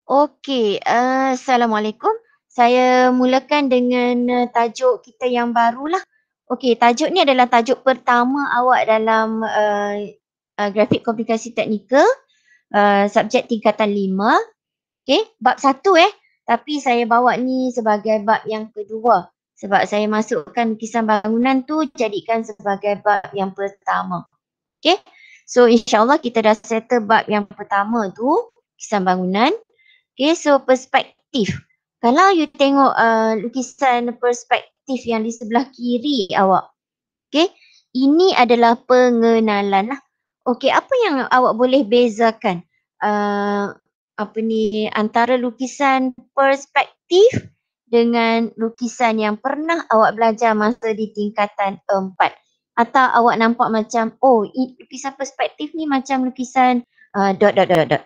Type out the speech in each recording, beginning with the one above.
Okey, Assalamualaikum. Saya mulakan dengan tajuk kita yang barulah. Okey, tajuk ni adalah tajuk pertama awak dalam grafik komunikasi teknikal, subjek tingkatan 5. Okey, bab 1 tapi saya bawa ni sebagai bab yang kedua sebab saya masukkan lukisan bangunan tu jadikan sebagai bab yang pertama. Okey. So insya-Allah kita dah settle bab yang pertama tu, lukisan bangunan. Okay, so perspektif. Kalau you tengok lukisan perspektif yang di sebelah kiri awak, okay, ini adalah pengenalan lah. Okay, apa yang awak boleh bezakan antara lukisan perspektif dengan lukisan yang pernah awak belajar masa di tingkatan 4? Atau awak nampak macam, lukisan perspektif ni macam lukisan dot dot dot dot.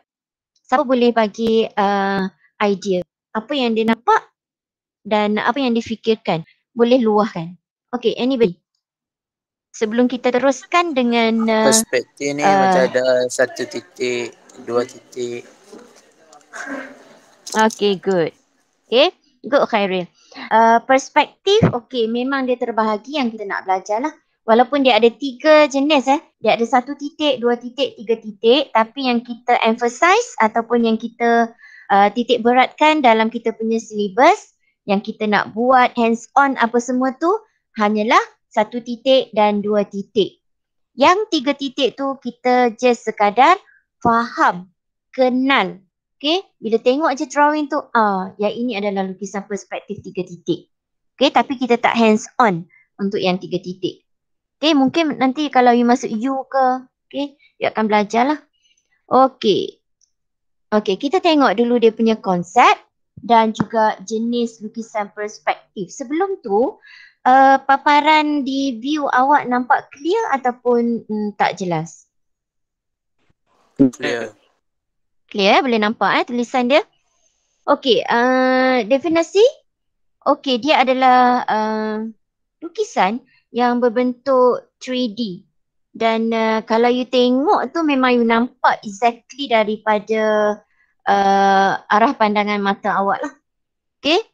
Siapa boleh bagi idea apa yang dia nampak dan apa yang difikirkan? Boleh luahkan. Okay, anybody? Sebelum kita teruskan dengan Perspektif ni macam ada 1 titik, 2 titik. Okay, good. Okay, good Khairil. Perspektif, okay, memang dia terbahagi yang kita nak belajar lah. Walaupun dia ada 3 jenis Dia ada 1 titik, 2 titik, 3 titik. Tapi yang kita emphasize ataupun yang kita titik beratkan dalam kita punya syllabus, yang kita nak buat hands on apa semua tu, hanyalah 1 titik dan 2 titik. Yang 3 titik tu kita just sekadar faham, kenal. Okay, bila tengok je drawing tu, yang ini adalah lukisan perspektif 3 titik. Okay, tapi kita tak hands on untuk yang 3 titik. Okay, mungkin nanti kalau you masuk U ke, okay, you akan belajar lah. Okay. Okay, kita tengok dulu dia punya konsep dan juga jenis lukisan perspektif. Sebelum tu, paparan di view awak nampak clear ataupun tak jelas? Clear. Clear, boleh nampak tulisan dia. Okey, definisi. Okey, dia adalah lukisan yang berbentuk 3D. Dan kalau you tengok tu memang you nampak exactly daripada arah pandangan mata awak lah. Okey,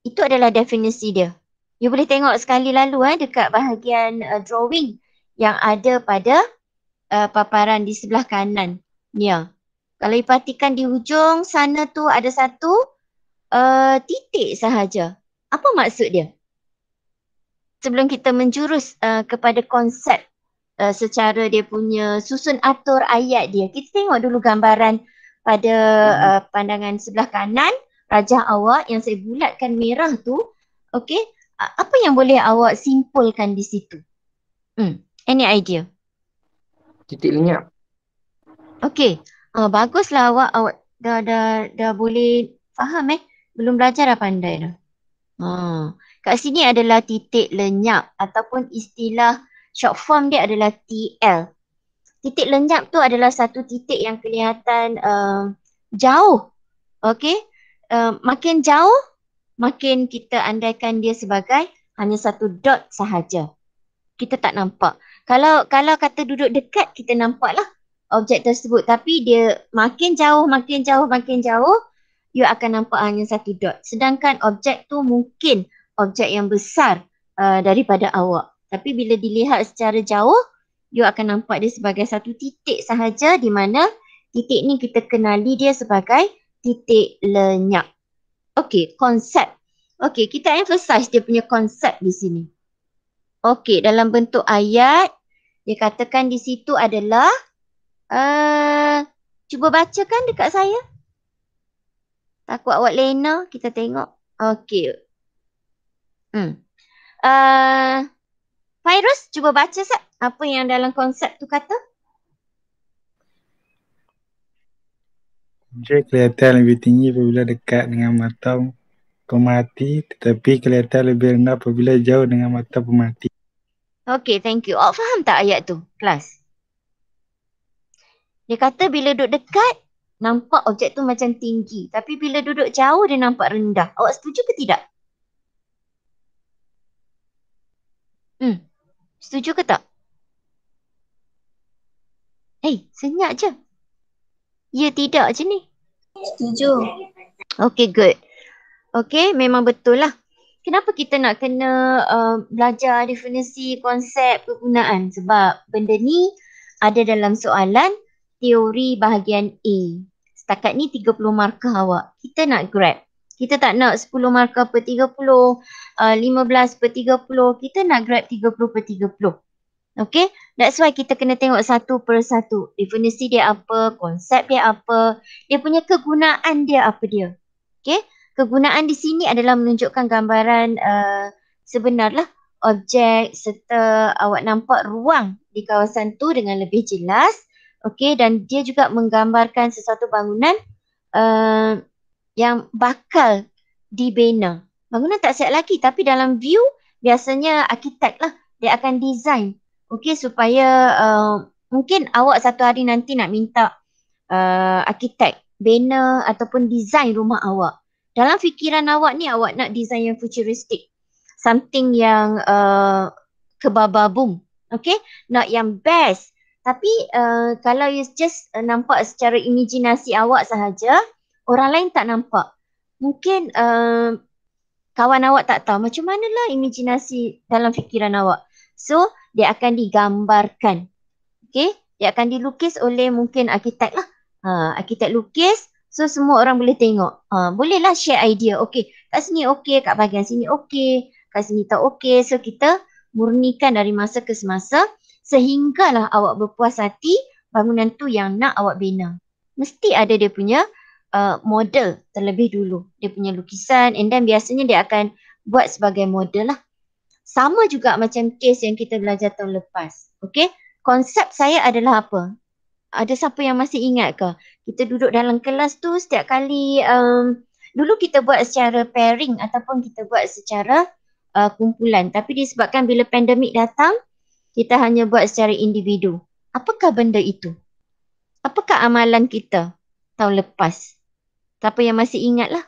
itu adalah definisi dia. You boleh tengok sekali lalu dekat bahagian drawing yang ada pada paparan di sebelah kanan. Ni. Kalau you perhatikan di hujung sana tu ada satu titik sahaja. Apa maksud dia? Sebelum kita menjurus kepada konsep secara dia punya susun atur ayat dia, kita tengok dulu gambaran pada pandangan sebelah kanan rajah awak yang saya bulatkan merah tu. Okey, apa yang boleh awak simpulkan di situ? Any idea? Titik lenyap. Okey, baguslah awak dah boleh faham Belum belajar dah pandai dah. Kat sini adalah titik lenyap ataupun istilah short form dia adalah TL. Titik lenyap tu adalah satu titik yang kelihatan jauh. Okey, makin jauh makin kita andaikan dia sebagai hanya satu dot sahaja. Kita tak nampak. Kalau kata duduk dekat kita nampaklah objek tersebut, tapi dia makin jauh, you akan nampak hanya satu dot. Sedangkan objek tu mungkin objek yang besar daripada awak. Tapi bila dilihat secara jauh, you akan nampak dia sebagai satu titik sahaja, di mana titik ni kita kenali dia sebagai titik lenyap. Okey, konsep. Okey, kita emphasize dia punya konsep di sini. Okey, dalam bentuk ayat, dia katakan di situ adalah cuba bacakan dekat saya. Takut awak lena, kita tengok. Okey. Fairuz, cuba baca Sat. Apa yang dalam konsep tu kata? Objek kelihatan lebih tinggi apabila dekat dengan mata pemerhati, tetapi kelihatan lebih rendah apabila jauh dengan mata pemerhati. Okey, thank you. Awak faham tak ayat tu, kelas? Dia kata bila duduk dekat, nampak objek tu macam tinggi. Tapi bila duduk jauh, dia nampak rendah. Awak setuju ke tidak? Setuju ke tak? Senyap je. Ya, tidak je ni. Setuju. Okay, good. Okay, memang betul lah. Kenapa kita nak kena belajar definisi konsep kegunaan? Sebab benda ni ada dalam soalan teori bahagian A. Setakat ni 30 markah awak. Kita nak grab. Kita tak nak 10 markah per 30, 15 per 30. Kita nak grab 30 per 30. Okay, that's why kita kena tengok satu per satu. Definisi dia apa, konsep dia apa, dia punya kegunaan dia apa dia. Okay, kegunaan di sini adalah menunjukkan gambaran sebenarlah objek serta awak nampak ruang di kawasan tu dengan lebih jelas. Okay, dan dia juga menggambarkan sesuatu bangunan yang bakal dibina. Bangunan tak siap lagi tapi dalam view biasanya arkitek lah dia akan design. Okay, supaya mungkin awak satu hari nanti nak minta arkitek bina ataupun design rumah awak. Dalam fikiran awak ni awak nak design yang futuristic. Something yang kebababum. Okay, nak yang best. Tapi kalau you just nampak secara imajinasi awak sahaja, orang lain tak nampak. Mungkin kawan awak tak tahu macam manalah imajinasi dalam fikiran awak. So, dia akan digambarkan. Okay, dia akan dilukis oleh mungkin arkitek lah. Arkitek lukis, so semua orang boleh tengok. Bolehlah share idea. Okay, kat sini okay, kat bahagian sini okay, kat sini tak okay. So, kita murnikan dari masa ke semasa sehinggalah awak berpuas hati bangunan tu yang nak awak bina. Mesti ada dia punya model terlebih dulu. Dia punya lukisan and then biasanya dia akan buat sebagai model lah. Sama juga macam kes yang kita belajar tahun lepas. Okay, konsep saya adalah apa? Ada siapa yang masih ingat ke? Kita duduk dalam kelas tu setiap kali dulu kita buat secara pairing ataupun kita buat secara kumpulan. Tapi disebabkan bila pandemik datang, kita hanya buat secara individu. Apakah benda itu? Apakah amalan kita tahun lepas? Siapa yang masih ingat lah?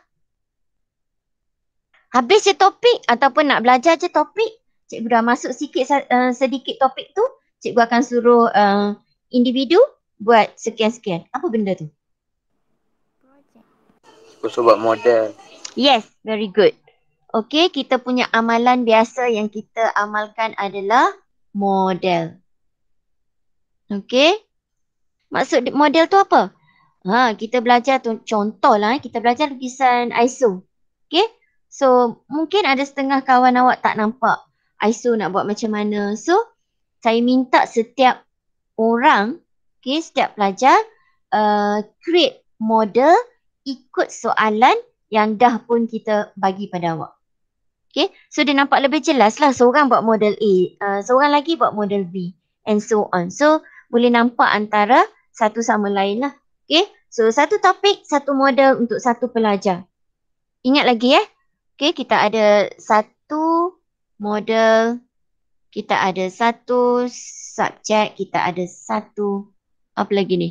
Habis je topik ataupun nak belajar je topik, cikgu dah masuk sedikit topik tu, cikgu akan suruh individu buat sekian-sekian. Apa benda tu? Aku buat model. Yes, very good. Okay, kita punya amalan biasa yang kita amalkan adalah model. Okay. Maksud model tu apa? Kita belajar tu, contohlah kita belajar lukisan ISO. Okay. So, mungkin ada setengah kawan awak tak nampak ISO nak buat macam mana. So, saya minta setiap orang, okay, setiap pelajar create model ikut soalan yang dah pun kita bagi pada awak. Okay, so dia nampak lebih jelas lah. Seorang buat model A, seorang lagi buat model B and so on. So, boleh nampak antara satu sama lain lah. Okay, so satu topik, satu model untuk satu pelajar. Ingat lagi Okay, kita ada satu model, kita ada satu subjek, kita ada satu, apa lagi ni?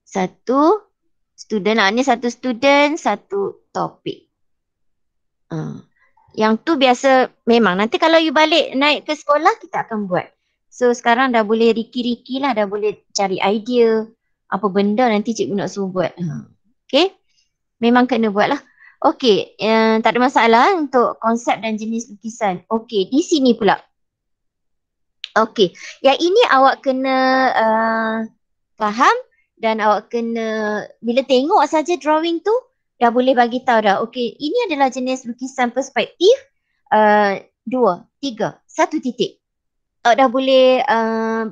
Satu student, ni satu student, satu topik. Yang tu biasa memang nanti kalau you balik naik ke sekolah kita akan buat. So sekarang dah boleh riki-riki lah, dah boleh cari idea apa benda nanti cikgu nak suruh buat. Okay, memang kena buat lah. Okay, tak ada masalah untuk konsep dan jenis lukisan. Okay, di sini pula. Okay, yang ini awak kena faham dan awak kena, bila tengok saja drawing tu, dah boleh bagi tahu dah. Okay, ini adalah jenis lukisan perspektif 2, 3, 1 titik. Awak dah boleh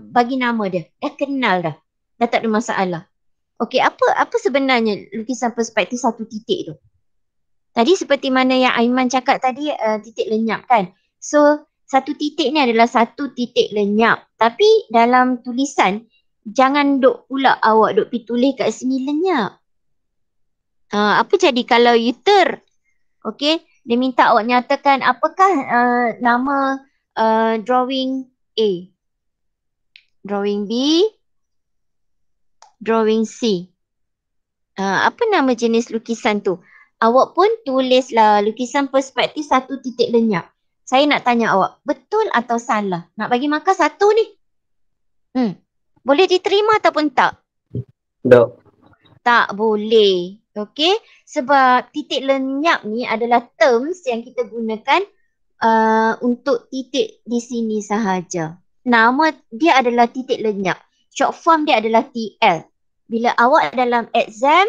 bagi nama dia. Dah kenal dah. Dah tak ada masalah. Okay, apa sebenarnya lukisan perspektif 1 titik tu? Tadi seperti mana yang Aiman cakap tadi, titik lenyap kan. So, 1 titik ni adalah 1 titik lenyap. Tapi dalam tulisan, jangan duk pula awak duk pergi tulis kat sini lenyap. Apa jadi kalau you okay, dia minta awak nyatakan apakah nama drawing A, drawing B, drawing C. Apa nama jenis lukisan tu? Awak pun tulislah lukisan perspektif 1 titik lenyap. Saya nak tanya awak, betul atau salah? Nak bagi markah 1 ni? Boleh diterima ataupun tak? Tak. Tak boleh. Okey, sebab titik lenyap ni adalah terms yang kita gunakan untuk titik di sini sahaja. Nama dia adalah titik lenyap. Short form dia adalah TL. Bila awak dalam exam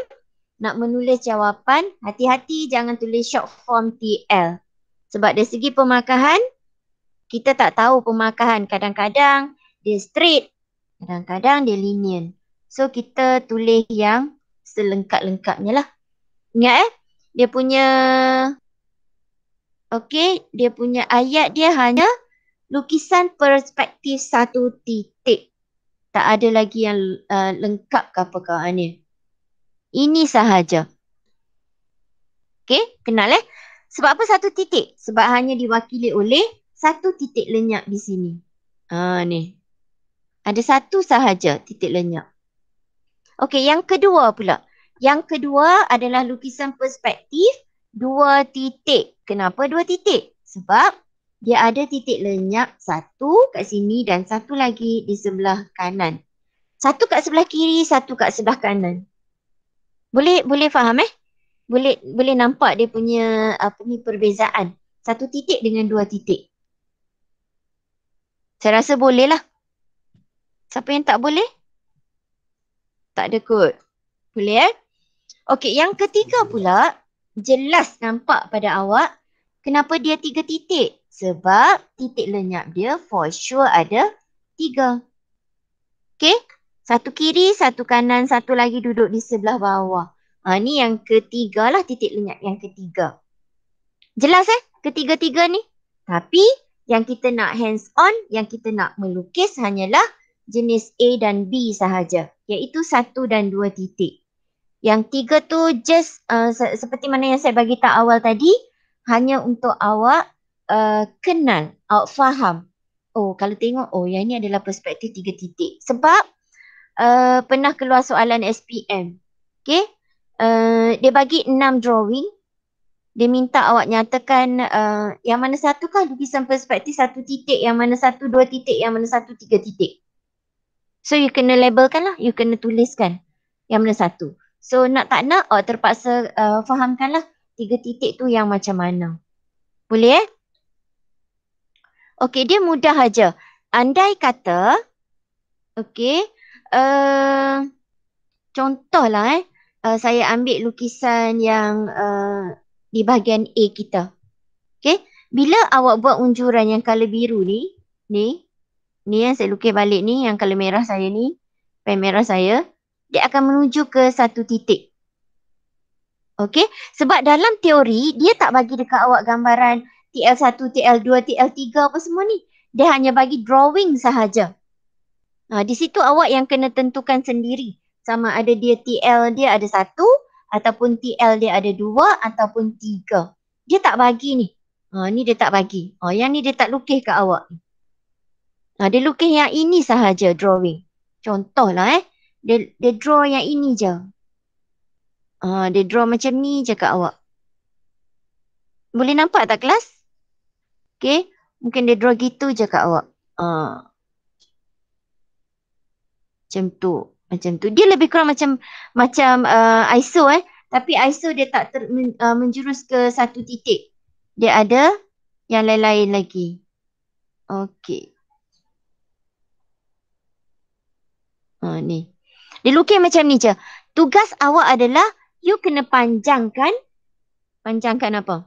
nak menulis jawapan, hati-hati jangan tulis short form TL. Sebab dari segi pemakahan, kita tak tahu pemakahan. Kadang-kadang dia straight, kadang-kadang dia linear. So kita tulis yang selengkap-lengkapnya lah. Ingat dia punya dia punya ayat dia hanya lukisan perspektif satu titik. Tak ada lagi yang lengkap ke apa ni. Ini sahaja. Kenal Sebab apa satu titik? Sebab hanya diwakili oleh satu titik lenyap di sini. Ni. Ada satu sahaja titik lenyap. Yang kedua pula. Yang kedua adalah lukisan perspektif 2 titik. Kenapa 2 titik? Sebab dia ada titik lenyap satu kat sini dan satu lagi di sebelah kanan. Satu kat sebelah kiri, satu kat sebelah kanan. Boleh faham Boleh nampak dia punya perbezaan. Satu titik dengan 2 titik. Saya rasa boleh lah. Siapa yang tak boleh? Tak ada kot. Boleh yang ketiga pula, jelas nampak pada awak kenapa dia 3 titik. Sebab titik lenyap dia for sure ada 3. Satu kiri, satu kanan, satu lagi duduk di sebelah bawah. Ni yang ketiga lah, titik lenyap yang ketiga. Jelas ketiga-tiga ni? Tapi yang kita nak hands on, yang kita nak melukis hanyalah jenis A dan B sahaja. Iaitu 1 dan 2 titik. Yang 3 tu just seperti mana yang saya bagi tahu awal tadi, hanya untuk awak kenal, awak faham. Kalau tengok, yang ni adalah perspektif 3 titik. Sebab pernah keluar soalan SPM. Dia bagi 6 drawing. Dia minta awak nyatakan yang mana satu kah lukisan perspektif 1 titik, yang mana 1 2 titik, yang mana 1 3 titik. So you kena labelkan lah, you kena tuliskan yang mana satu. So nak tak nak, awak terpaksa fahamkanlah 3 titik tu yang macam mana. Boleh dia mudah aja. Andai kata, contohlah saya ambil lukisan yang di bahagian A kita. Bila awak buat unjuran yang colour biru ni yang saya lukis balik ni, yang colour merah saya ni, pen merah saya, dia akan menuju ke 1 titik. Sebab dalam teori, dia tak bagi dekat awak gambaran TL1, TL2, TL3 apa semua ni. Dia hanya bagi drawing sahaja. Di situ awak yang kena tentukan sendiri. Sama ada dia TL dia ada 1 ataupun TL dia ada 2 ataupun 3. Dia tak bagi ni. Ni dia tak bagi. Yang ni dia tak lukis kat awak. Dia lukis yang ini sahaja drawing. Contohlah dia draw yang ini je. Dia draw macam ni je kat awak. Boleh nampak tak kelas? Mungkin dia draw gitu je kat awak. Macam tu. Dia lebih kurang macam ISO tapi ISO dia tak menjurus ke 1 titik. Dia ada yang lain-lain lagi. Ni. Dia lukis macam ni je. Tugas awak adalah you kena panjangkan apa?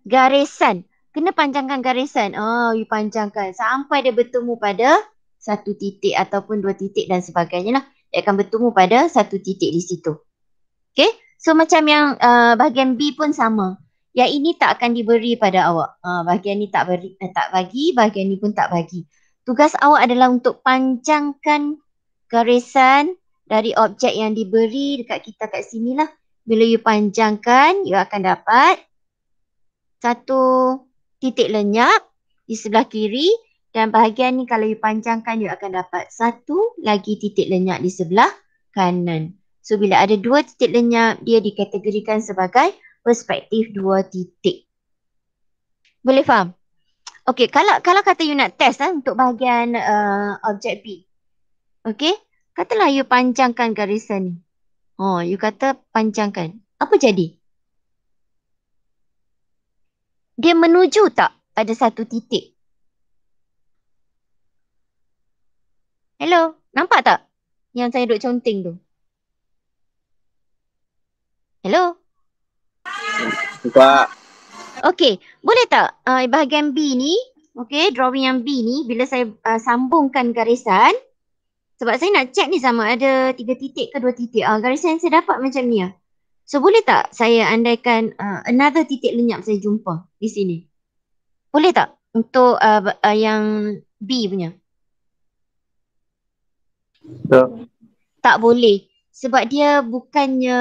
Garisan. Kena panjangkan garisan. You panjangkan sampai dia bertemu pada 1 titik ataupun 2 titik dan sebagainya lah. Dia akan bertemu pada 1 titik di situ. So macam yang bahagian B pun sama. Yang ini tak akan diberi pada awak. Bahagian ni tak bagi, bahagian ni pun tak bagi. Tugas awak adalah untuk panjangkan garisan dari objek yang diberi dekat kita kat sini lah. Bila you panjangkan, you akan dapat 1 titik lenyap di sebelah kiri. Dan bahagian ni kalau you panjangkan, you akan dapat 1 lagi titik lenyap di sebelah kanan. So bila ada 2 titik lenyap, dia dikategorikan sebagai perspektif 2 titik. Boleh faham? Kalau kata you nak test untuk bahagian objek B. Katalah you panjangkan garisan ni. You kata panjangkan. Apa jadi? Dia menuju tak pada satu titik? Hello, nampak tak yang saya duk conteng tu? Hello? Nampak. Okey, boleh tak bahagian B ni, drawing yang B ni, bila saya sambungkan garisan, sebab saya nak check ni sama ada 3 titik ke 2 titik. Garisan yang saya dapat macam ni . So boleh tak saya andaikan another titik lenyap saya jumpa di sini? Boleh tak untuk yang B punya? Tak boleh. Sebab dia bukannya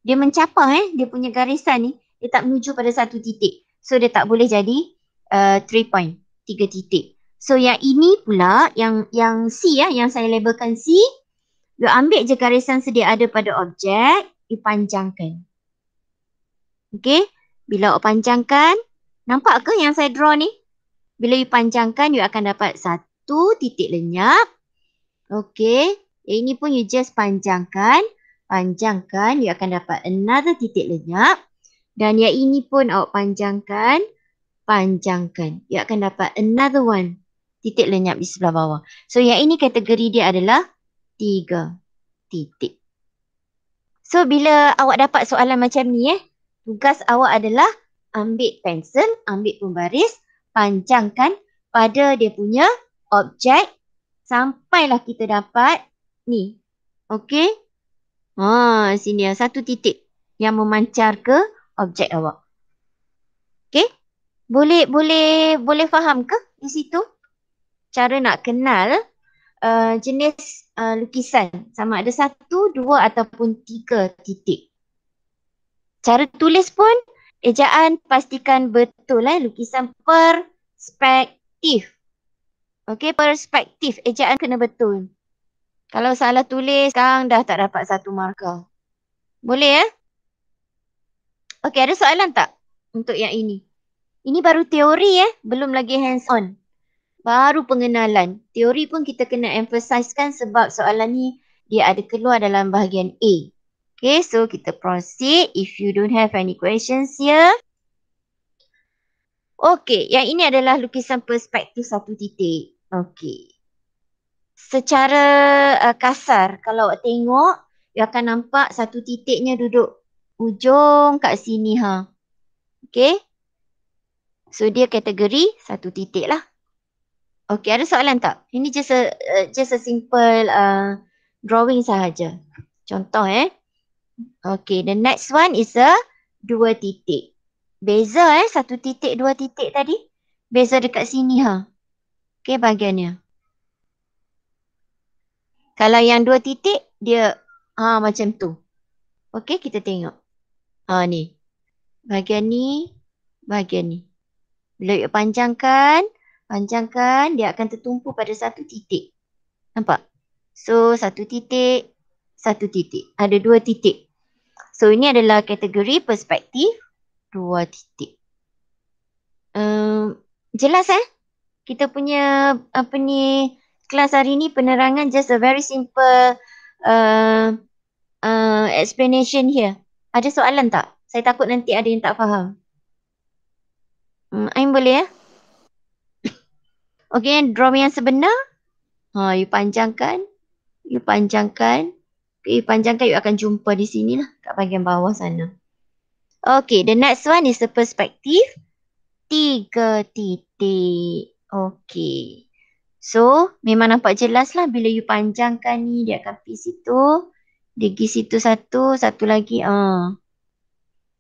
dia mencapah dia punya garisan ni, dia tak menuju pada satu titik. So dia tak boleh jadi 3 point, 3 titik. So yang ini pula, yang C yang saya labelkan C, you ambil je garisan sedia ada pada objek, you panjangkan. Okay, bila you panjangkan, nampak ke yang saya draw ni? Bila you panjangkan, you akan dapat satu titik lenyap. Okay, yang ini pun you just panjangkan, you akan dapat another titik lenyap. Dan yang ini pun awak panjangkan, you akan dapat another one, titik lenyap di sebelah bawah. So yang ini kategori dia adalah 3 titik. So bila awak dapat soalan macam ni tugas awak adalah ambil pensel, ambil pembaris, panjangkan pada dia punya objek sampailah kita dapat ni. Okey? Sini satu titik yang memancar ke objek awak. Okey? Boleh faham ke di situ? Cara nak kenal jenis lukisan sama ada 1, 2 ataupun 3 titik. Cara tulis pun ejaan pastikan betul lukisan perspektif. Okey, perspektif. Ejaan kena betul. Kalau salah tulis, sekarang dah tak dapat 1 markah. Boleh Okey, ada soalan tak untuk yang ini? Ini baru teori belum lagi hands on. Baru pengenalan. Teori pun kita kena emphasizekan sebab soalan ni dia ada keluar dalam bahagian A. Okay, so kita proceed. If you don't have any questions here. Okay, yang ini adalah lukisan perspektif 1 titik. Okay. Secara kasar, kalau awak tengok, you akan nampak 1 titiknya duduk ujung kat sini. Okay. So, dia kategori 1 titik lah. Okay, ada soalan tak? Ini just a simple drawing sahaja. Contoh Okay, the next one is a 2 titik. Beza 1 titik, 2 titik tadi. Beza dekat sini Okay, bahagiannya. Kalau yang 2 titik, dia macam tu. Okay, kita tengok. Ni. Bahagian ni, bahagian ni. Bila you panjangkan, dia akan tertumpu pada 1 titik. Nampak? So, 1 titik, 1 titik. Ada 2 titik. So, ini adalah kategori perspektif 2 titik. Jelas kita punya kelas hari ni penerangan just a very simple explanation here. Ada soalan tak? Saya takut nanti ada yang tak faham. Aim boleh Okay, drawing yang sebenar. You panjangkan. You panjangkan, you akan jumpa di sini lah. Kat bahagian bawah sana. Okay, the next one is the perspektif 3 titik. Okay. So, memang nampak jelas lah bila you panjangkan ni, dia akan pergi situ. Dia pergi situ satu lagi.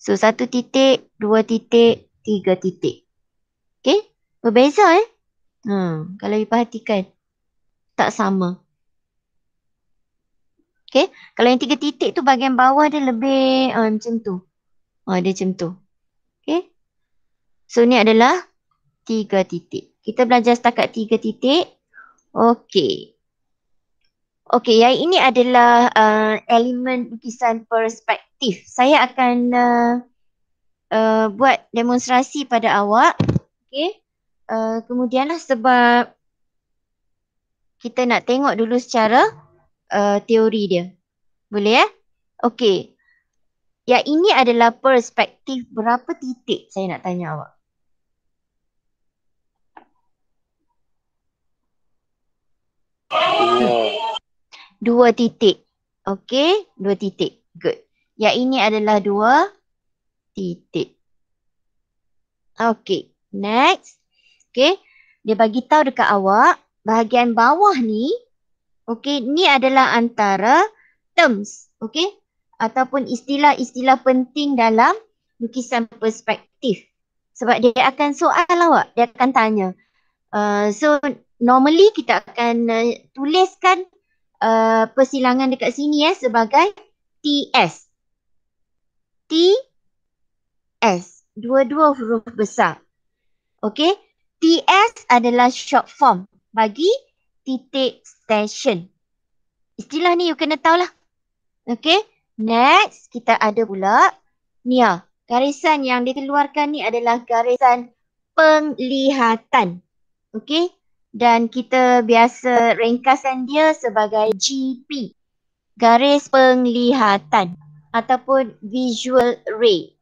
So, 1 titik, 2 titik, 3 titik. Okay, berbeza kalau you perhatikan. Tak sama. Okay, kalau yang 3 titik tu bahagian bawah dia lebih macam tu. Dia macam tu. Okay. So, ni adalah 3 titik. Kita belajar setakat 3 titik. Okay. Okay, yang ini adalah elemen lukisan perspektif. Saya akan buat demonstrasi pada awak. Okay. Kemudianlah sebab kita nak tengok dulu secara teori dia. Boleh ya? Okey. Yang ini adalah perspektif berapa titik saya nak tanya awak. Dua. 2 titik. Okey, 2 titik. Good. Yang ini adalah 2 titik. Okey, next. Okey, dia bagi tahu dekat awak bahagian bawah ni, okey, ni adalah antara terms, okey, ataupun istilah-istilah penting dalam lukisan perspektif. Sebab dia akan soal awak, dia akan tanya. So normally kita akan tuliskan persilangan dekat sini sebagai TS. TS. Dua-dua huruf besar. Okey. TS adalah short form bagi titik station. Istilah ni you kena tahulah. Okey. Next, kita ada pula ni garisan yang dikeluarkan ni adalah garisan penglihatan. Okey. Dan kita biasa ringkaskan dia sebagai GP. Garis penglihatan ataupun visual ray.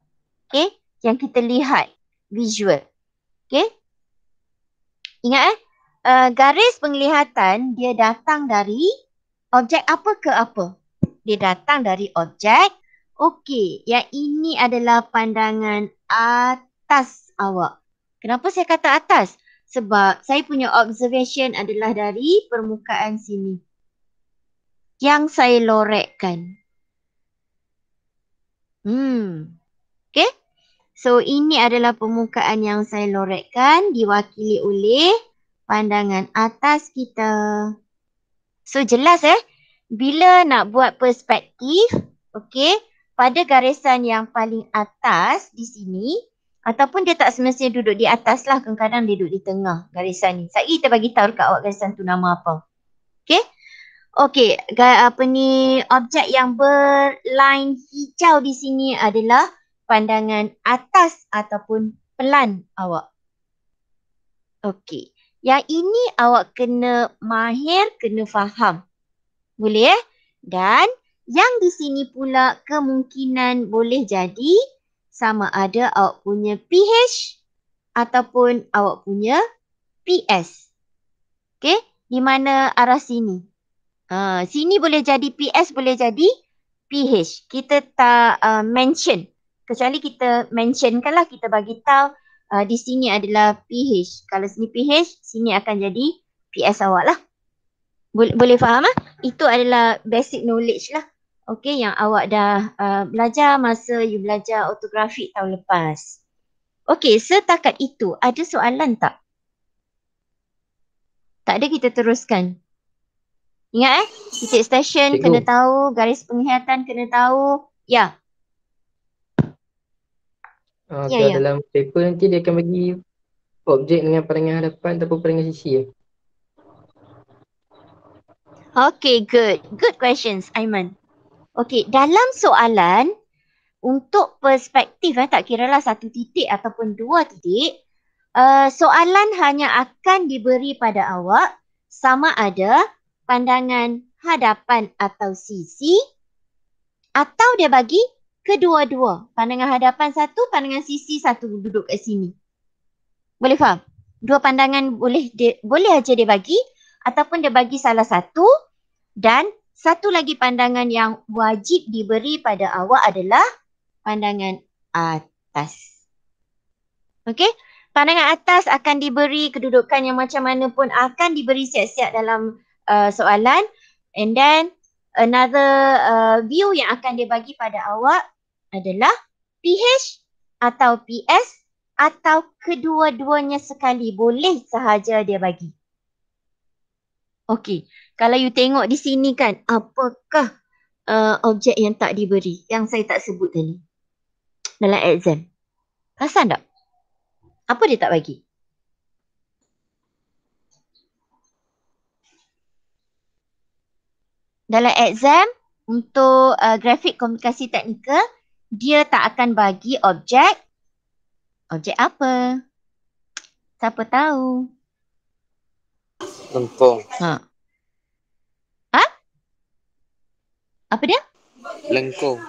Okey. Yang kita lihat. Visual. Okey. Ingat garis penglihatan dia datang dari objek apa ke apa? Dia datang dari objek. Okey, yang ini adalah pandangan atas awak. Kenapa saya kata atas? Sebab saya punya observation adalah dari permukaan sini. Yang saya lorekkan. Okey. So ini adalah permukaan yang saya lorekkan diwakili oleh pandangan atas kita. So jelas bila nak buat perspektif, okey, pada garisan yang paling atas di sini ataupun dia tak semestinya duduk di atas lah, kadang-kadang dia duduk di tengah garisan ni. Sekali kita bagi tahu dekat awak garisan tu nama apa. Okey. Okey, objek yang berline hijau di sini adalah pandangan atas ataupun pelan awak. Okey. Yang ini awak kena mahir, kena faham. Boleh Dan yang di sini pula kemungkinan boleh jadi sama ada awak punya PH ataupun awak punya PS. Okey, di mana arah sini? Sini boleh jadi PS, boleh jadi PH. Kita tak mention. Kecuali kita mentionkanlah, kita bagi tahu di sini adalah PH. Kalau sini PH, sini akan jadi PS awak lah. Boleh faham Itu adalah basic knowledge lah. Okey, yang awak dah belajar masa you belajar ortografik tahun lepas. Okey, setakat itu ada soalan tak? Tak ada, kita teruskan. Ingat titik station Cikgu. kena tahu, garis penglihatan kena tahu. Ya. Kalau dalam paper nanti dia akan bagi objek dengan pandangan hadapan ataupun pandangan sisi Okay, good. Good questions, Aiman. Okay, dalam soalan, untuk perspektif, tak kiralah 1 titik ataupun 2 titik, soalan hanya akan diberi pada awak sama ada pandangan hadapan atau sisi atau dia bagi kedua-dua. Pandangan hadapan satu, pandangan sisi satu duduk kat sini. Boleh faham? 2 pandangan boleh aja dia bagi ataupun dia bagi salah satu dan satu lagi pandangan yang wajib diberi pada awak adalah pandangan atas. Okey? Pandangan atas akan diberi kedudukan yang macam mana pun akan diberi siap-siap dalam soalan. And then another view yang akan dia bagi pada awak adalah PH atau PS atau kedua-duanya sekali. Boleh sahaja dia bagi. Okey, kalau you tengok di sini kan, apakah objek yang tak diberi, yang saya tak sebut tadi dalam exam? Perasan tak? Apa dia tak bagi? Dalam exam, untuk grafik komunikasi teknikal, dia tak akan bagi objek. Objek apa? Siapa tahu? Lempung. Ha? Apa dia? Lengkung.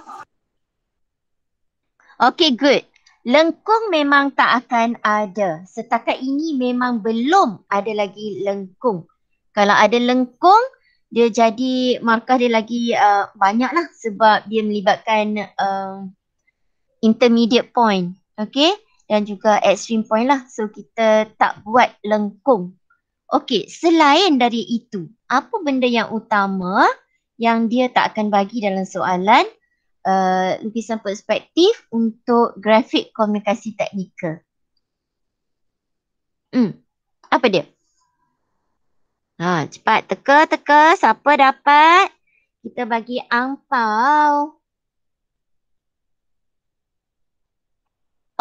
Okay, good. Lengkung memang tak akan ada. Setakat ini memang belum ada lagi lengkung. Kalau ada lengkung, dia jadi markah dia lagi banyak lah sebab dia melibatkan intermediate point. Okay? Dan juga extreme point lah. So, kita tak buat lengkung. Okay, selain dari itu, apa benda yang utama yang dia tak akan bagi dalam soalan lukisan perspektif untuk grafik komunikasi teknikal? Apa dia? Cepat teka. Siapa dapat? Kita bagi angpau.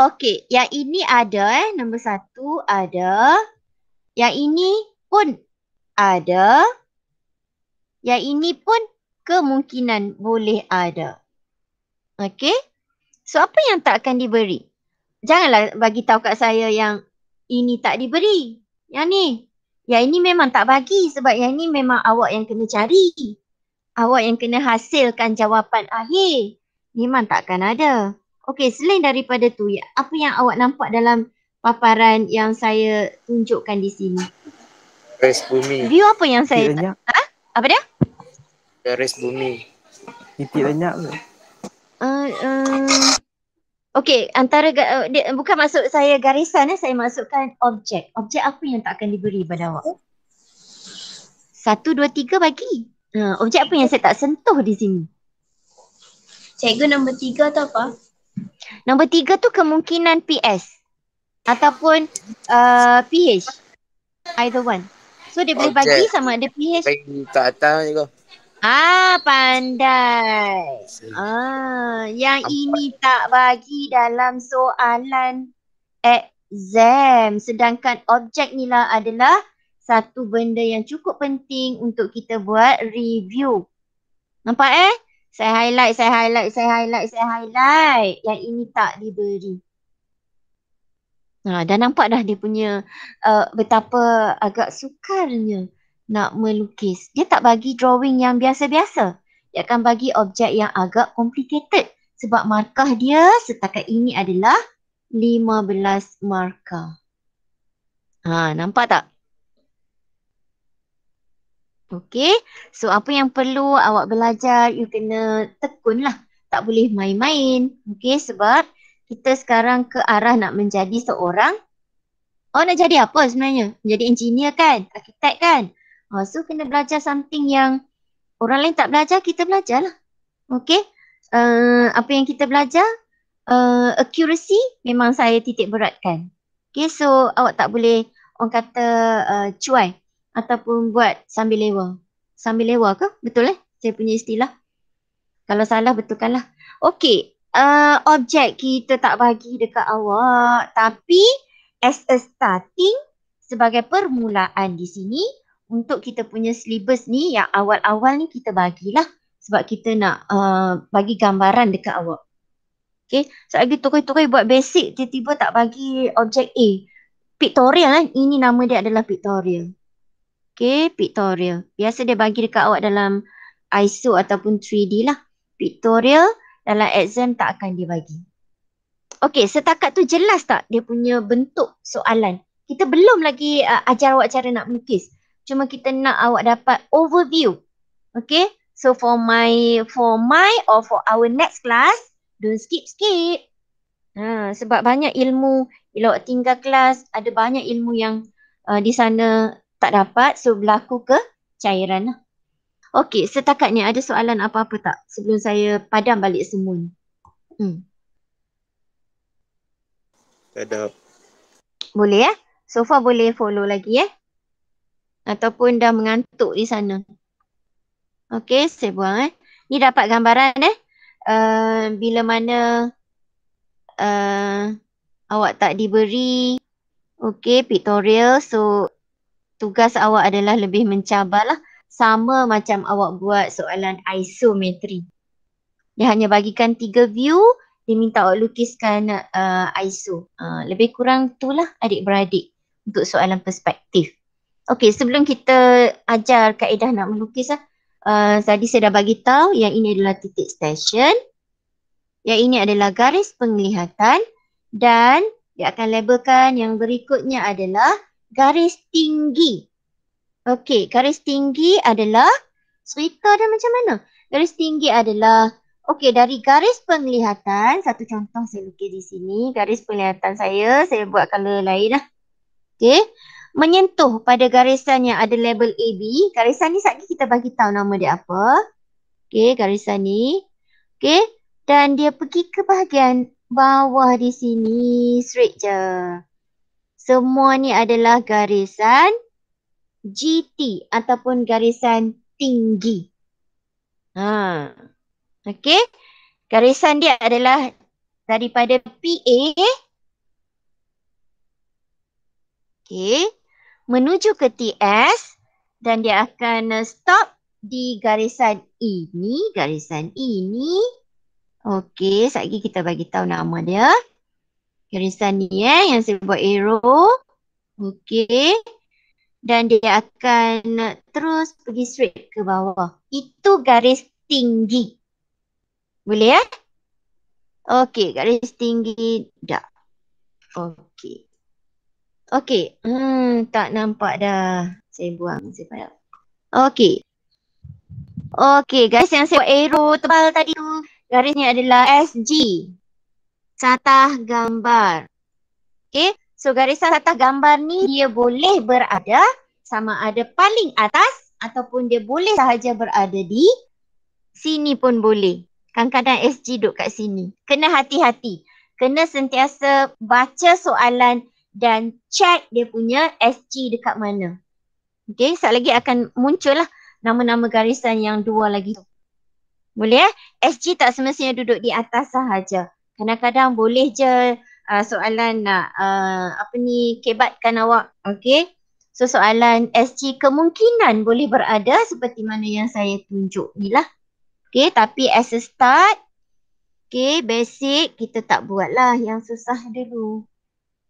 Okey, yang ini ada nombor 1 ada. Yang ini pun ada. Yang ini pun kemungkinan boleh ada. Okey? So apa yang tak akan diberi? Janganlah bagi tahu kat saya yang ini tak diberi. Yang ni. Yang ini memang tak bagi sebab yang ini memang awak yang kena cari. Awak yang kena hasilkan jawapan akhir. Memang takkan ada. Okey, selain daripada tu, apa yang awak nampak dalam paparan yang saya tunjukkan di sini? Garis bumi. View apa yang Titik saya... lenyap. Apa dia? Garis bumi. Titik lenyap ke? Okey, antara bukan maksud saya garisan, saya maksudkan objek. Objek apa yang tak akan diberi pada awak? 1, 2, 3 bagi. Objek apa yang saya tak sentuh di sini? Cikgu nombor 3 tu apa? Nombor 3 tu kemungkinan PS ataupun PH. Either one. So dia boleh bagi Objek. sama ada PH. Bagi kat atas juga. Pandai. Yang ini tak bagi dalam soalan exam. Sedangkan objek ni lah adalah satu benda yang cukup penting untuk kita buat review. Nampak Saya highlight. Yang ini tak diberi. Dah nampak dah dia punya betapa agak sukarnya nak melukis. Dia tak bagi drawing yang biasa-biasa. Dia akan bagi objek yang agak complicated. Sebab markah dia setakat ini adalah 15 markah. Nampak tak? Okey. So apa yang perlu awak belajar, you kena tekun lah. Tak boleh main-main. Okey, sebab kita sekarang ke arah nak menjadi seorang. Nak jadi apa sebenarnya? Menjadi engineer kan? Arkitek kan? So kena belajar something yang orang lain tak belajar, kita belajar lah. Okay. Apa yang kita belajar? Accuracy memang saya titik beratkan. Okay, so awak tak boleh orang kata cuai ataupun buat sambil lewa. Sambil lewa ke? Betul saya punya istilah. Kalau salah betulkanlah. Okay. Objek kita tak bagi dekat awak. Tapi as a starting, sebagai permulaan di sini, untuk kita punya syllabus ni yang awal-awal ni kita bagilah. Sebab kita nak bagi gambaran dekat awak. Okay. So lagi tukar-tukar buat basic, tiba-tiba tak bagi objek A. Pictorial Ini nama dia adalah pictorial. Okay, pictorial. Biasa dia bagi dekat awak dalam ISO ataupun 3D lah. Pictorial dalam exam tak akan dia bagi. Okay, setakat tu jelas tak dia punya bentuk soalan? Kita belum lagi ajar awak cara nak melukis. Cuma kita nak awak dapat overview. Okay, so for my or for our next class, don't skip. Sebab banyak ilmu, bila awak tinggal kelas, ada banyak ilmu yang di sana tak dapat. So berlaku kecairan lah. Okay, setakat ni ada soalan apa-apa tak sebelum saya padam balik semua ni? Tak ada. Boleh So far boleh follow lagi ataupun dah mengantuk di sana. Okay, saya buang Ni dapat gambaran bila mana awak tak diberi pictorial. So tugas awak adalah lebih mencabar lah. Sama macam awak buat soalan isometri. Dia hanya bagikan 3 view. Dia minta awak lukiskan ISO. Lebih kurang itulah adik-beradik untuk soalan perspektif. Okey, sebelum kita ajar kaedah nak melukis Tadi saya dah bagi tahu yang ini adalah titik stesen. Yang ini adalah garis penglihatan. Dan dia akan labelkan yang berikutnya adalah garis tinggi. Okey, garis tinggi adalah cerita dia macam mana? Garis tinggi adalah, okey, dari garis penglihatan, satu contoh saya lukis di sini, garis penglihatan saya buat color lain lah. Okey, menyentuh pada garisan yang ada label AB. Garisan ni sekejap kita bagi tahu nama dia apa. Okey, garisan ni. Okey, dan dia pergi ke bahagian bawah di sini, straight je. Semua ni adalah garisan GT ataupun garisan tinggi. Okey, garisan dia adalah daripada PA. Okey, menuju ke TS dan dia akan stop di garisan ini, Okey, sekejap lagi kita bagi tahu nama dia. Garisan ni yang saya buat arrow. Okey. Dan dia akan terus pergi straight ke bawah. Itu garis tinggi. Boleh ya? Okey, garis tinggi dah. Okey. Okey, tak nampak dah. Saya buang. Okey. Okey, garis yang saya buat arrow tebal tadi tu, garisnya adalah SG. Satah gambar. Okey, so garisan satah gambar ni dia boleh berada sama ada paling atas ataupun dia boleh sahaja berada di sini pun boleh. Kadang-kadang SG duduk kat sini. Kena hati-hati. Kena sentiasa baca soalan dan check dia punya SG dekat mana. Okey, sekejap lagi akan muncul lah nama-nama garisan yang dua lagi tu. Boleh SG tak semestinya duduk di atas sahaja. Kadang-kadang boleh je soalan nak kebatkan awak. Okey. So soalan SG kemungkinan boleh berada seperti mana yang saya tunjuk ni lah. Okey, tapi as a start, okey, basic kita tak buat lah yang susah dulu.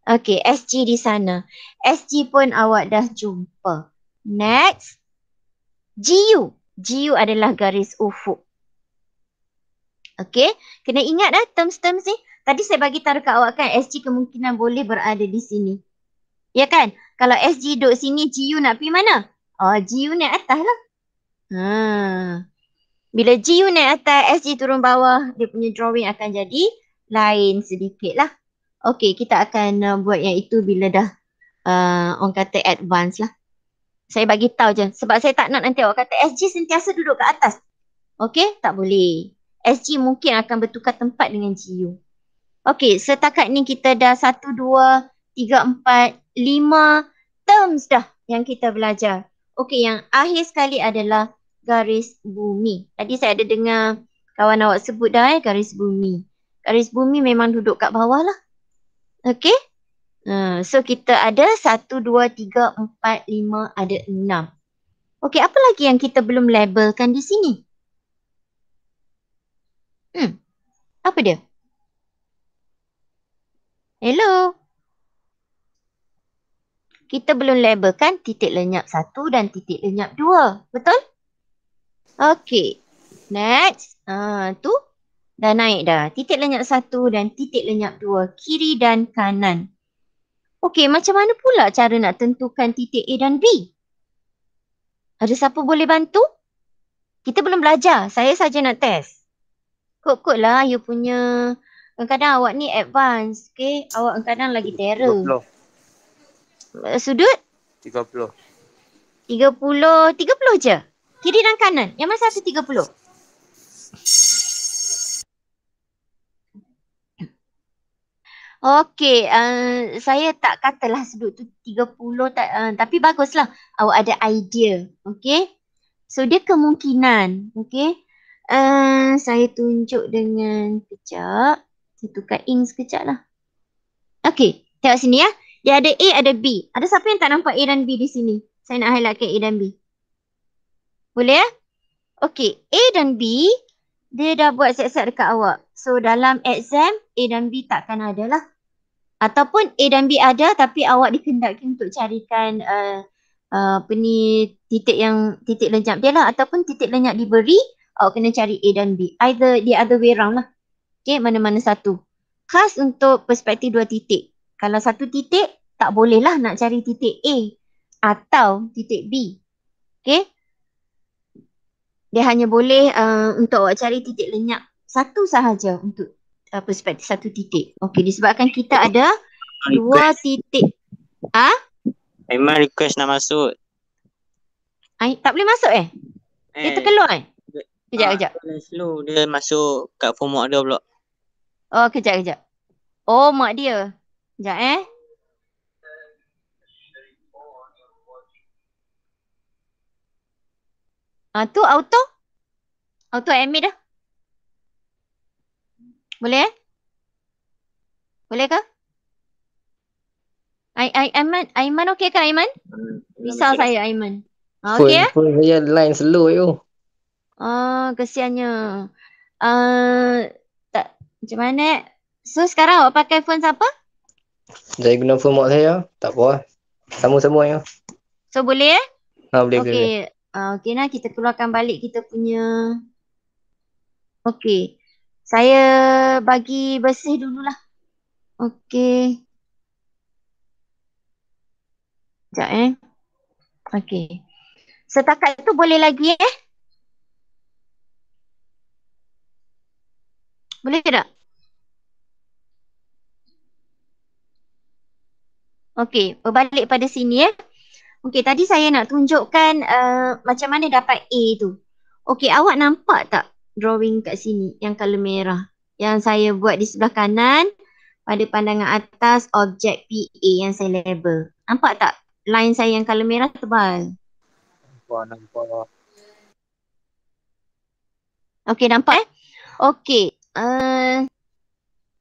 Okey, SG di sana. SG pun awak dah jumpa. Next. GU. GU adalah garis ufuk. Okey, kena ingat terms-terms ni. Tadi saya bagi tahu kat awak kan SG kemungkinan boleh berada di sini. Ya kan? Kalau SG duduk sini, GU nak pergi mana? GU naik atas lah. Bila GU naik atas, SG turun bawah, dia punya drawing akan jadi lain sedikit lah. Okey, kita akan buat yang itu bila dah orang kata advance lah. Saya bagi tahu je. Sebab saya tak nak nanti awak kata SG sentiasa duduk kat atas. Okey, tak boleh. SG mungkin akan bertukar tempat dengan GU. Okey, setakat ni kita dah 1, 2, 3, 4, 5 terms dah yang kita belajar. Okey, yang akhir sekali adalah garis bumi. Tadi saya ada dengar kawan awak sebut dah garis bumi. Garis bumi memang duduk kat bawah lah. Okey. So kita ada 1, 2, 3, 4, 5, ada 6. Okey, apa lagi yang kita belum labelkan di sini? Apa dia? Hello? Kita belum labelkan titik lenyap 1 dan titik lenyap 2. Betul? Okey. Next. Tu dah naik dah. Titik lenyap 1 dan titik lenyap 2. Kiri dan kanan. Okey, macam mana pula cara nak tentukan titik A dan B? Ada siapa boleh bantu? Kita belum belajar. Saya saja nak test. Kod-kod lah you punya. Kadang-kadang awak ni advance. Okay? Awak kadang lagi terror. 30. Sudut? 30. 30 je? Kiri dan kanan? Yang mana satu 30? Okey, saya tak katalah sudut tu 30 tapi baguslah awak ada idea. Okey. So dia kemungkinan, okey. Saya tunjuk dengan kejap. Saya tukar ink sekejap lah. Okey, tengok sini ya. Dia ada A, ada B. Ada siapa yang tak nampak A dan B di sini? Saya nak highlightkan A dan B. Boleh ya? Okey, A dan B dia dah buat set-set dekat awak. So dalam exam A dan B takkan ada lah. Ataupun A dan B ada tapi awak dikendaki untuk carikan apa ni, titik lenyap dia lah, ataupun titik lenyap diberi, awak kena cari A dan B. Either the other way round lah. Okay, mana-mana satu. Khas untuk perspektif 2 titik. Kalau 1 titik, tak boleh lah nak cari titik A atau titik B. Okay. Dia hanya boleh untuk awak cari titik lenyap satu sahaja untuk perspektif 1 titik. Okay, disebabkan kita ada 2 titik. Aiman request nak masuk. Tak boleh masuk Dia terkeluar Kejap. Dia slow. Dia masuk kat form mak dia pula. Oh, kejap. Oh, mak dia. Kejap tu auto admit dah. Boleh Boleh ke? Aiman okey ke Aiman? Risau saya Aiman. Okey Phone saya line slow yo. Kesiannya. Tak, macam mana? So sekarang awak pakai phone siapa? Saya guna phone mak saya. Tak apa lah. Sama-sama ya. So boleh Boleh. Okey nah, kita keluarkan balik kita punya. Okey. Saya bagi bersih dululah. Okey. Sekejap Okey. Setakat itu boleh lagi Boleh ke tak? Okey, berbalik pada sini Okey, tadi saya nak tunjukkan macam mana dapat A tu. Okey, awak nampak tak drawing kat sini yang colour merah? Yang saya buat di sebelah kanan pada pandangan atas objek PA yang saya label. Nampak tak line saya yang colour merah tebal? Nampak. Okey, nampak Okey,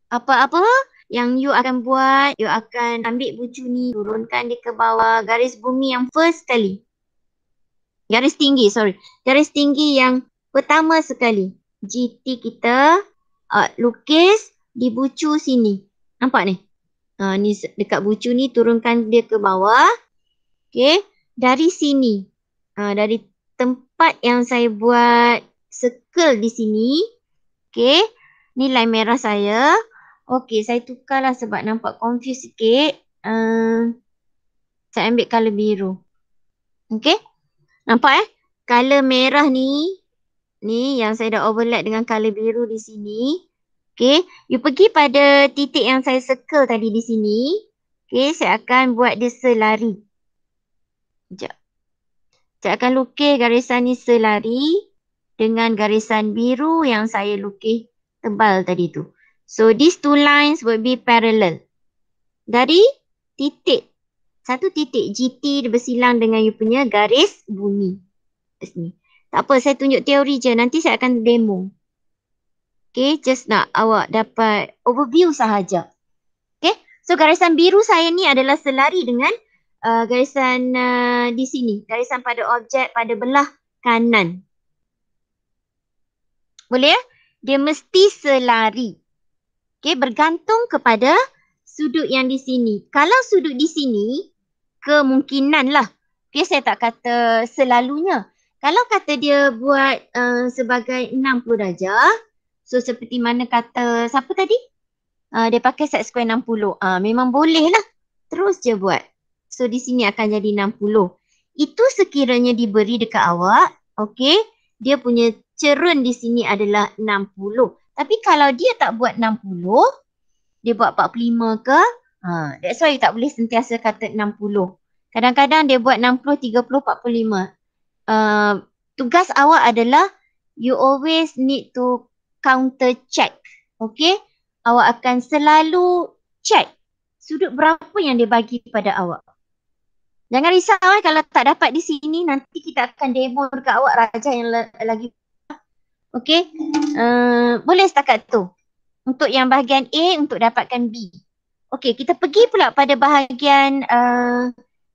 apa-apa yang you akan buat, you akan ambil bucu ni, turunkan dia ke bawah garis bumi yang first sekali. Garis tinggi yang pertama sekali. GT kita lukis di bucu sini. Nampak ni? Ni dekat bucu ni, turunkan dia ke bawah. Okay. Dari sini. Dari tempat yang saya buat circle di sini. Okay. Ni line merah saya. Okay, saya tukarlah sebab nampak confuse sikit. Saya ambil colour biru. Okay. Nampak colour merah ni yang saya dah overlap dengan colour biru di sini. Okay. You pergi pada titik yang saya circle tadi di sini. Okay, saya akan buat dia selari. Sekejap. Saya akan lukis garisan ni selari dengan garisan biru yang saya lukis tebal tadi tu. So, these two lines will be parallel. Dari satu titik GT dia bersilang dengan you punya garis bumi. Sini. Tak apa, saya tunjuk teori je. Nanti saya akan demo. Okay, just nak awak dapat overview sahaja. Okay, so garisan biru saya ni adalah selari dengan garisan di sini. Garisan pada objek pada belah kanan. Boleh Dia mesti selari. Okay, bergantung kepada sudut yang di sini. Kalau sudut di sini, kemungkinan lah. Okay, saya tak kata selalunya. Kalau kata dia buat sebagai 60 darjah, so seperti mana kata siapa tadi? Dia pakai set square 60. Memang boleh lah. Terus je buat. So di sini akan jadi 60. Itu sekiranya diberi dekat awak, okay, dia punya cerun di sini adalah 60. Tapi kalau dia tak buat 60, dia buat 45 ke? That's why you tak boleh sentiasa kata 60. Kadang-kadang dia buat 60, 30, 45. Tugas awak adalah you always need to counter check. Okay? Awak akan selalu check sudut berapa yang dia bagi pada awak. Jangan risau kalau tak dapat di sini, nanti kita akan demo dekat awak rajah yang lagi. Okay? Boleh setakat tu. Untuk yang bahagian A, untuk dapatkan B. Okay, kita pergi pula pada bahagian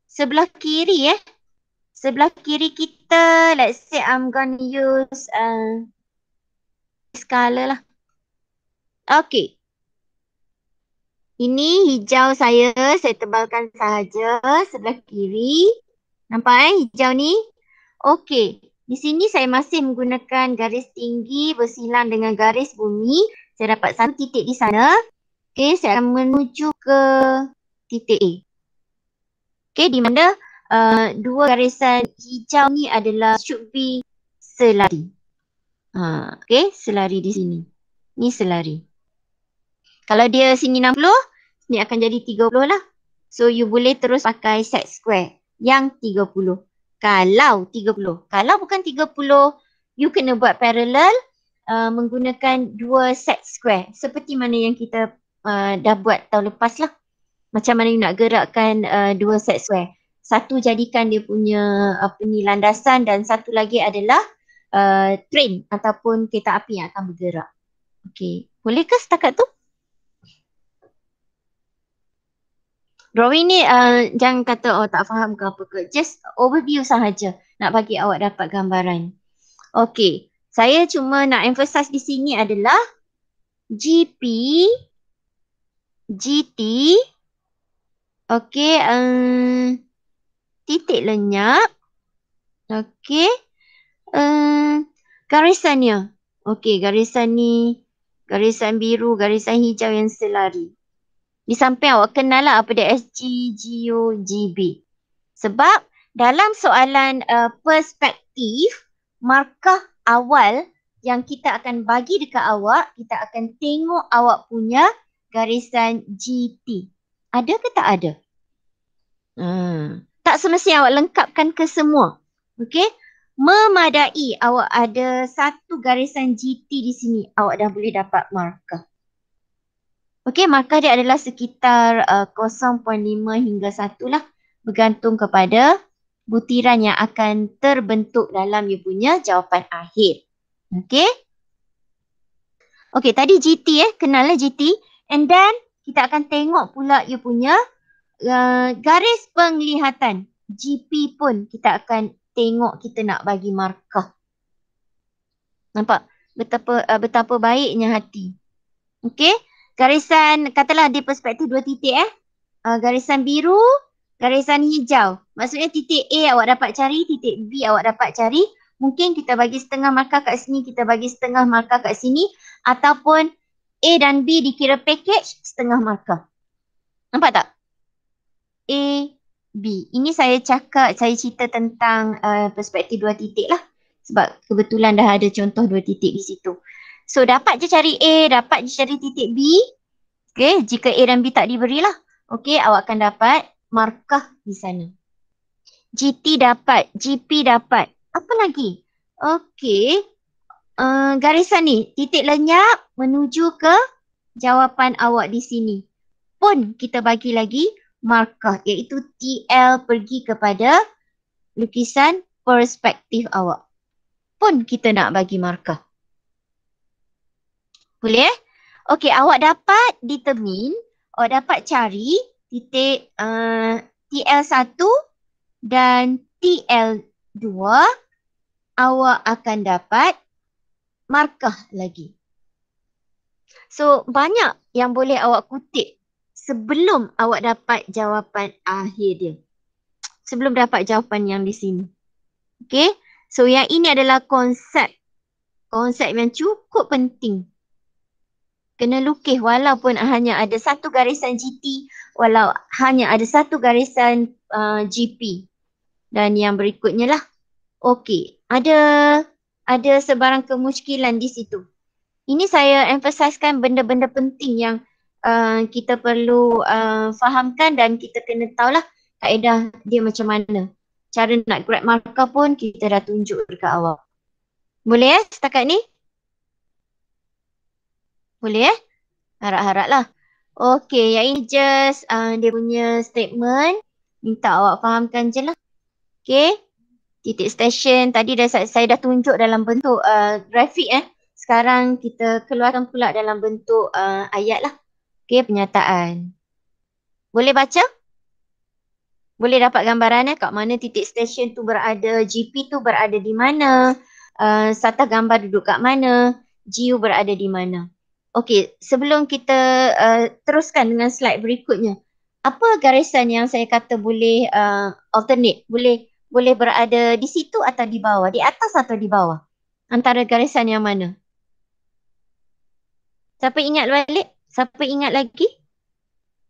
sebelah kiri Sebelah kiri kita, let's say I'm gonna use this color lah. Okay. Ini hijau saya tebalkan sahaja sebelah kiri. Nampak hijau ni? Okey. Di sini saya masih menggunakan garis tinggi bersilang dengan garis bumi. Saya dapat satu titik di sana. Okey, saya akan menuju ke titik A. Okey, di mana dua garisan hijau ni adalah should be selari. Okey, selari di sini. Ni selari. Kalau dia sini 60, sini akan jadi 30 lah. So you boleh terus pakai set square yang 30. Kalau 30. Kalau bukan 30, you kena buat parallel menggunakan dua set square. Seperti mana yang kita dah buat tahun lepas lah. Macam mana you nak gerakkan dua set square. Satu jadikan dia punya landasan dan satu lagi adalah train ataupun kereta api yang akan bergerak. Okey. Boleh ke setakat tu? Drawing ni jangan kata tak faham ke apa ke. Just overview sahaja. Nak bagi awak dapat gambaran. Okey. Saya cuma nak emphasize di sini adalah GP, GT, okey, titik lenyap, okey, garisannya. Okey, garisan ni, garisan biru, garisan hijau yang selari. Di samping awak kenal lah apa dia SG, GU, GB. Sebab dalam soalan perspektif, markah awal yang kita akan bagi dekat awak, kita akan tengok awak punya garisan GT. Ada ke tak ada? Tak semestinya awak lengkapkan ke semua. Okey? Memadai awak ada satu garisan GT di sini, awak dah boleh dapat markah. Okey, markah dia adalah sekitar 0.5 hingga 1 lah. Bergantung kepada butiran yang akan terbentuk dalam you punya jawapan akhir. Okey. Okey, tadi GT kenal lah GT. And then kita akan tengok pula you punya garis penglihatan. GP pun kita akan tengok kita nak bagi markah. Nampak? Betapa baiknya hati. Okey. Garisan, katalah di perspektif dua titik garisan biru, garisan hijau. Maksudnya titik A awak dapat cari, titik B awak dapat cari. Mungkin kita bagi setengah markah kat sini, kita bagi setengah markah kat sini. Ataupun A dan B dikira package, setengah markah. Nampak tak? A, B. Ini saya cerita tentang perspektif dua titik lah. Sebab kebetulan dah ada contoh dua titik di situ. So dapat je cari A, dapat je cari titik B. Okay, jika A dan B tak diberilah. Okay, awak akan dapat markah di sana. GT dapat, GP dapat. Apa lagi? Okay, garisan ni, titik lenyap menuju ke jawapan awak di sini. Pun kita bagi lagi markah, iaitu TL pergi kepada lukisan perspektif awak. Pun kita nak bagi markah. Boleh? Okey, awak dapat determine, awak dapat cari titik TL1 dan TL2, awak akan dapat markah lagi. So, banyak yang boleh awak kutip sebelum awak dapat jawapan akhir dia. Sebelum dapat jawapan yang di sini. Okey? So, yang ini adalah konsep. Konsep yang cukup penting. Kena lukis walaupun hanya ada satu garisan GT, walau hanya ada satu garisan GP. Dan yang berikutnya lah. Okey, ada sebarang kemusykilan di situ. Ini saya emphasizekan benda-benda penting yang kita perlu fahamkan dan kita kena tahulah kaedah dia macam mana. Cara nak grab markah pun kita dah tunjuk dekat awak. Boleh setakat ni? Boleh Harap-haraplah. Okey, yang ini just dia punya statement. Minta awak fahamkan je lah. Okey. Titik station tadi saya dah tunjuk dalam bentuk grafik Sekarang kita keluarkan pula dalam bentuk ayat lah. Okey, penyataan. Boleh baca? Boleh dapat gambaran kat mana titik station tu berada, GP tu berada di mana, satah gambar duduk kat mana, GU berada di mana. Okey, sebelum kita teruskan dengan slide berikutnya. Apa garisan yang saya kata boleh alternate, boleh boleh berada di situ atau di bawah? Di atas atau di bawah? Antara garisan yang mana? Siapa ingat balik? Siapa ingat lagi?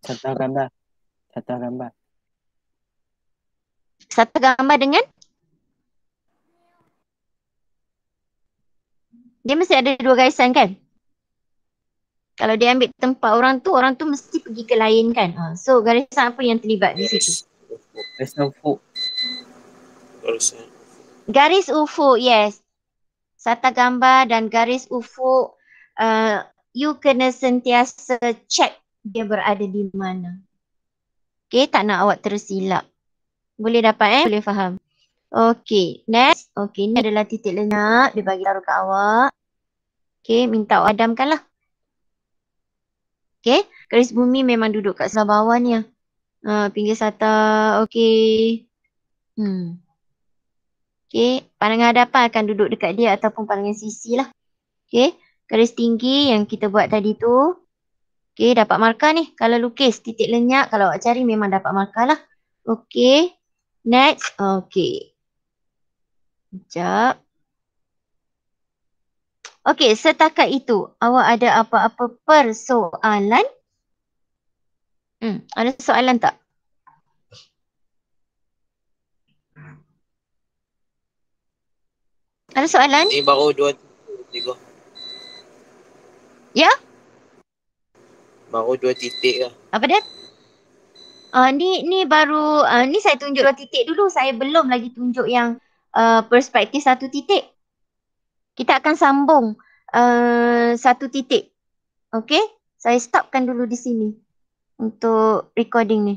Catat gambar. Catat gambar. Satu gambar dengan? Dia mesti ada dua garisan kan? Kalau dia ambil tempat orang tu mesti pergi ke lain kan? So garisan apa yang terlibat di situ? Garis ufuk. Garis ufuk, yes. Sata gambar dan garis ufuk, you kena sentiasa check dia berada di mana. Okay, tak nak awak tersilap. Boleh dapat Boleh faham. Okay, next. Okay, ni adalah titik lenyap. Dia bagi taruh kat awak. Okay, minta awak adamkan lah. Okay, garis bumi memang duduk kat sebelah bawah ni. Pinggir sata, okay. Okay, pandangan hadapan akan duduk dekat dia ataupun pandangan sisi lah. Okay, garis tinggi yang kita buat tadi tu. Okay, dapat markah ni. Kalau lukis titik lenyap, kalau awak cari memang dapat markah lah. Okay, next. Okay. Sekejap. Okay, setakat itu, awak ada apa-apa persoalan? Ada soalan tak? Ada soalan? Ni baru 2 titik. Ya? Baru 2 titik lah. Apa dia? Ni baru, ni saya tunjuk 2 titik dulu. Saya belum lagi tunjuk yang perspektif 1 titik. Kita akan sambung 1 titik. Okay? Saya stopkan dulu di sini untuk recording ni.